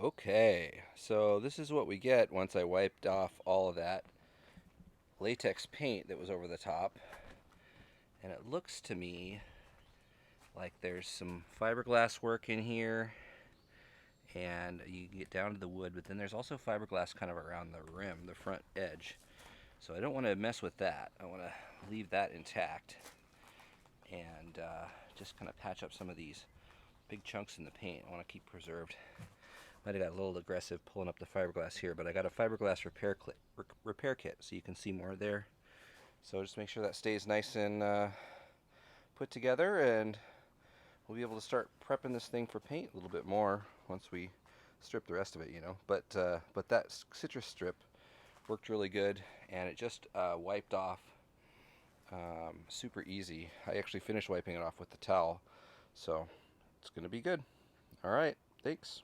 Okay, so this is what we get once I wiped off all of that latex paint that was over the top. And it looks to me like there's some fiberglass work in here, and you can get down to the wood, but then there's also fiberglass kind of around the rim, the front edge. So I don't want to mess with that. I want to leave that intact and just kind of patch up some of these big chunks in the paint. I want to keep preserved. Might have got a little aggressive pulling up the fiberglass here, but I got a fiberglass repair kit, so you can see more there. So just make sure that stays nice and put together, and we'll be able to start prepping this thing for paint a little bit more once we strip the rest of it. But that citrus strip worked really good, and it just wiped off super easy. I actually finished wiping it off with the towel, so it's gonna be good. All right, thanks.